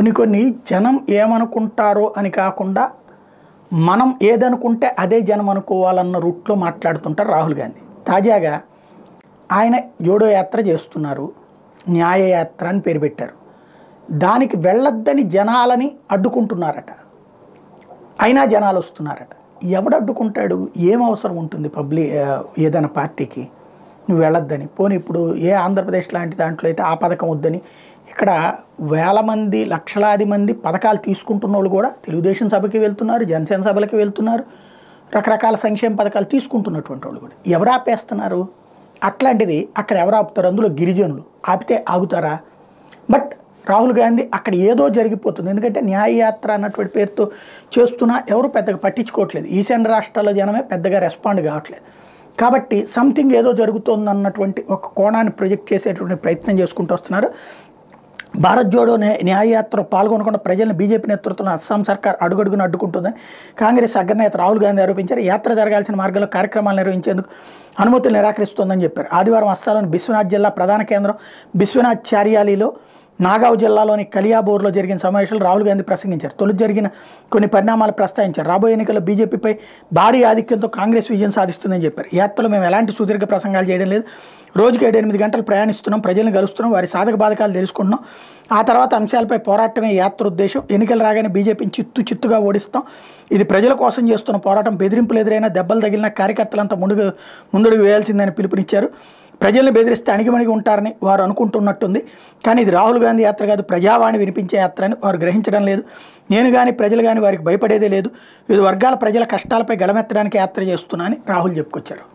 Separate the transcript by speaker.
Speaker 1: కొన్ని కొన్ని జనం ఏమనుకుంటారో అని కాకుండా మనం ఏదనుకుంటే అదే జనం అనుకోవాలన్న రూట్లో మాట్లాడుతుంటారు రాహుల్ గాంధీ. తాజాగా ఆయన జోడో యాత్ర చేస్తున్నారు, న్యాయ యాత్ర అని పేరు పెట్టారు. దానికి వెళ్ళొద్దని జనాలని అడ్డుకుంటున్నారట. అయినా జనాలు వస్తున్నారట. ఎవడు అడ్డుకుంటాడు? ఏం అవసరం ఉంటుంది ఏదైనా పార్టీకి నువ్వు వెళ్ళొద్దని? పోనీ ఇప్పుడు ఆంధ్రప్రదేశ్ లాంటి దాంట్లో అయితే ఆ పథకం వద్దని, ఇక్కడ వేల మంది లక్షలాది మంది పథకాలు తీసుకుంటున్న వాళ్ళు కూడా తెలుగుదేశం సభకి వెళ్తున్నారు, జనసేన సభలకి వెళ్తున్నారు, రకరకాల సంక్షేమ పథకాలు తీసుకుంటున్నటువంటి వాళ్ళు కూడా. ఎవరు ఆపేస్తున్నారు? అట్లాంటిది అక్కడ ఎవరు ఆపుతారు? అందులో గిరిజనులు ఆపితే ఆగుతారా? బట్ రాహుల్ గాంధీ అక్కడ ఏదో జరిగిపోతుంది. ఎందుకంటే న్యాయయాత్ర అన్నటువంటి పేరుతో చేస్తున్నా ఎవరు పెద్దగా పట్టించుకోవట్లేదు. ఈశాన్య రాష్ట్రాల జనమే పెద్దగా రెస్పాండ్ కావట్లేదు. కాబట్టి సంథింగ్ ఏదో జరుగుతుంది అన్నటువంటి ఒక కోణాన్ని ప్రొజెక్ట్ చేసేటువంటి ప్రయత్నం చేసుకుంటూ వస్తున్నారు. భారత్ జోడో న్యాయయాత్రలో పాల్గొనకుండా ప్రజలను బీజేపీ నేతృత్వంలో అస్సాం సర్కార్ అడుగడుగున అడ్డుకుంటుందని కాంగ్రెస్ అగ్రనేత రాహుల్ గాంధీ ఆరోపించారు. యాత్ర జరగాల్సిన మార్గంలో కార్యక్రమాలు నిర్వహించేందుకు అనుమతులు నిరాకరిస్తోందని చెప్పారు. ఆదివారం అస్సాంలోని బిశ్వనాథ్ జిల్లా ప్రధాన కేంద్రం బిశ్వనాథ్ చారియాలీలో నాగావ్ జిల్లాలోని కలియాబోర్లో జరిగిన సమావేశంలో రాహుల్ గాంధీ ప్రసంగించారు. తొలుత జరిగిన కొన్ని పరిణామాలు ప్రస్తావించారు. రాబోయే ఎన్నికల్లో బీజేపీపై భారీ ఆధిక్యంతో కాంగ్రెస్ విజయం సాధిస్తుందని చెప్పారు. యాత్రలో మేము ఎలాంటి సుదీర్ఘ ప్రసంగాలు చేయడం లేదు. రోజుకి 7-8 గంటలు ప్రయాణిస్తున్నాం, ప్రజలను కలుస్తున్నాం, వారి సాధక బాధకాలు తెలుసుకుంటున్నాం. ఆ తర్వాత అంశాలపై పోరాటమే యాత్ర ఉద్దేశం. ఎన్నికలు రాగానే బీజేపీని చిత్తుగా ఓడిస్తాం. ఇది ప్రజల కోసం చేస్తున్న పోరాటం. బెదిరింపులు ఎదురైనా దెబ్బలు తగిలిన కార్యకర్తలంతా ముందుకు వేయాల్సిందని పిలుపునిచ్చారు. ప్రజల్ని బెదిరిస్తే అణిగిమణిగి ఉంటారని వారు అనుకుంటున్నట్టుంది. కానీ ఇది రాహుల్ గాంధీ యాత్ర కాదు, ప్రజావాణి వినిపించే యాత్ర అని వారు గ్రహించడం లేదు. నేను కానీ ప్రజలు కానీ వారికి భయపడేదే లేదు. వివిధ వర్గాల ప్రజల కష్టాలపై గళమెత్తడానికి యాత్ర చేస్తున్నా అని రాహుల్ చెప్పుకొచ్చారు.